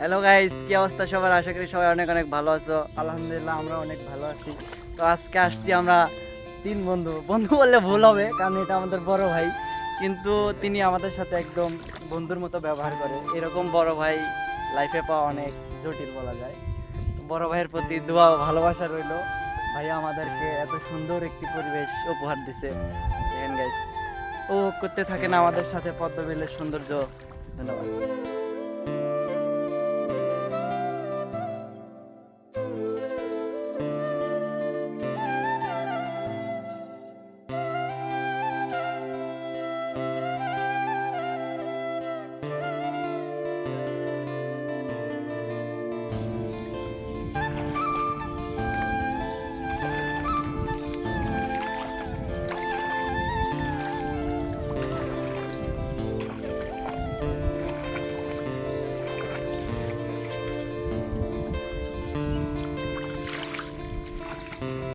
Hello guys, কি অবস্থা সবার? আশা করি সবাই অনেক অনেক ভালো আছো। আলহামদুলিল্লাহ আমরা অনেক ভালো আছি। তো আজকে আসছি আমরা তিন বন্ধু, বন্ধু বললে ভুল হবে কারণ এটা আমাদের বড় ভাই, কিন্তু তিনি আমাদের সাথে একদম বন্ধুর মতো ব্যবহার করে। এরকম বড় ভাই লাইফে পাওয়া অনেক জটিল বলা যায়। তো বড় ভাইয়ের প্রতি দোয়া ও ভালোবাসা রইলো। ভাইয়া আমাদেরকে এত সুন্দর একটি পরিবেশ উপহার দিছে। দেখেন গাইস, ও করতে থাকেন আমাদের সাথে পদ্মবিলের সৌন্দর্য। ধন্যবাদ।